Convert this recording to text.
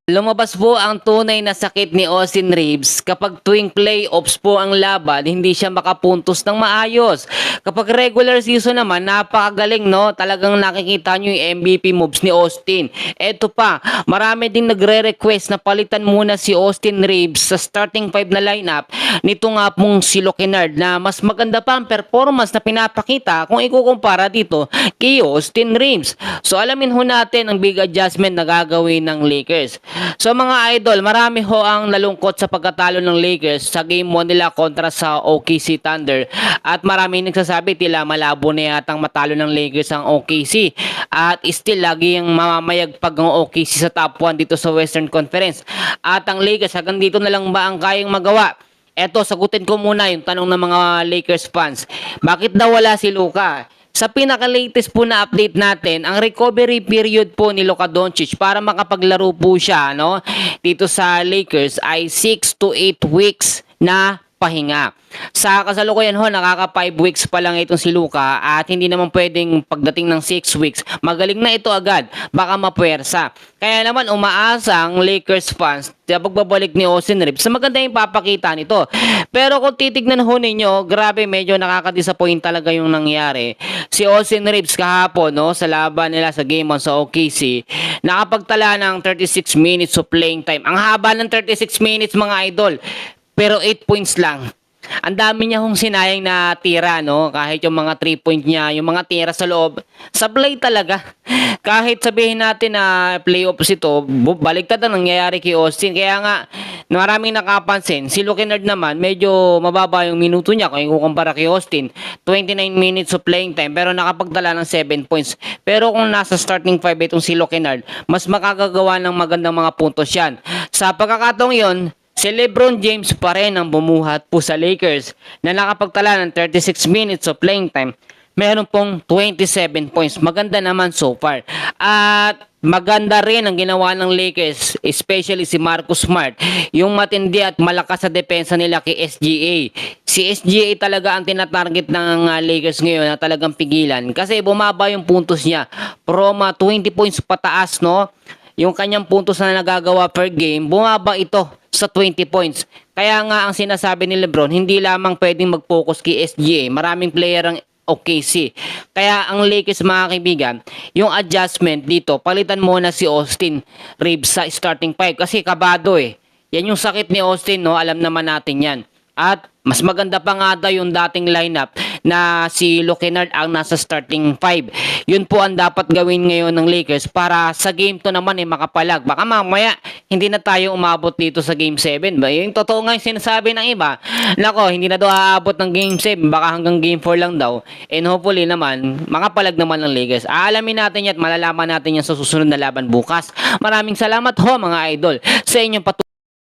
Lumabas po ang tunay na sakit ni Austin Reeves kapag tuwing playoffs po ang laban, hindi siya makapuntos ng maayos. Kapag regular season naman, napakagaling, no? Talagang nakikita nyo yung MVP moves ni Austin. Eto pa, marami din nagre-request na palitan muna si Austin Reeves sa starting 5 na lineup nito nga pong si Lokenard na mas maganda pa ang performance na pinapakita kung ikukumpara dito kay Austin Reeves. So alamin ho natin ang big adjustment na gagawin ng Lakers. So mga idol, marami ho ang nalungkot sa pagkatalo ng Lakers sa game 1 nila kontra sa OKC Thunder at marami nagsasabi tila malabo na yatang matalo ng Lakers ang OKC at still lagi yung mamamayagpag ng OKC sa top 1 dito sa Western Conference at ang Lakers hanggang dito na lang ba ang kayang magawa? Eto, sagutin ko muna yung tanong ng mga Lakers fans. Bakit daw wala si Luka? Sa pinaka-latest po na update natin, ang recovery period po ni Luka Doncic para makapaglaro po siya dito sa Lakers ay 6 to 8 weeks na pahinga. Sa kasalukuyan ho, nakaka 5 weeks pa lang itong si Luka at hindi naman pwedeng pagdating ng 6 weeks, magaling na ito agad, baka mapuwersa. Kaya naman umaasa ang Lakers fans sa pagbabalik ni Austin Reeves sa maganda yung papakita nito. Pero kung titignan ho ninyo, grabe medyo nakaka-disappoint talaga yung nangyari. Si Austin Reeves kahapon sa laban nila sa Game 1 sa OKC, nakapagtala ng 36 minutes of playing time. Ang haba ng 36 minutes mga idol, pero 8 points lang. Ang dami niya hong sinayang na tira, kahit yung mga 3-point niya, yung mga tira sa loob, sablay talaga. Kahit sabihin natin na playoffs ito, baliktad ang nangyayari kay Austin. Kaya nga, maraming nakapansin, si Lokenard naman, medyo mababa yung minuto niya kung ikukumpara kay Austin. 29 minutes of playing time, pero nakapagtala ng 7 points. Pero kung nasa starting 5 itong si Lokenard, mas makakagawa ng magandang mga puntos yan. Sa pagkakataong yon, si LeBron James pa rin ang bumuhat po sa Lakers na nakapagtala ng 36 minutes of playing time. Meron pong 27 points. Maganda naman so far. At maganda rin ang ginawa ng Lakers, especially si Marcus Smart. Yung matindi at malakas sa depensa nila kay SGA. Si SGA talaga ang tinatarget ng Lakers ngayon na talagang pigilan. Kasi bumaba yung puntos niya. From 20 points pataas, yung kanyang puntos na nagagawa per game, bumaba ito sa 20 points. Kaya nga ang sinasabi ni LeBron, hindi lamang pwedeng mag-focus kay SGA. Maraming player ang OKC. Kaya ang Lakers mga kaibigan, yung adjustment dito, palitan muna si Austin Reeves sa starting 5 kasi kabado eh. Yan yung sakit ni Austin, alam naman natin yan. At mas maganda pa nga daw yung dating lineup na si Lokenard ang nasa starting 5. Yun po ang dapat gawin ngayon ng Lakers para sa game 2 naman makapalag. Baka mamaya hindi na tayo umabot dito sa game 7. Yung totoo nga yung sinasabi ng iba, nako, hindi na daw aabot ng game 7, baka hanggang game 4 lang daw. And hopefully naman, makapalag naman ng Lakers. Aalamin natin yan at malalaman natin yan sa susunod na laban bukas. Maraming salamat ho mga idol sa inyong patuloy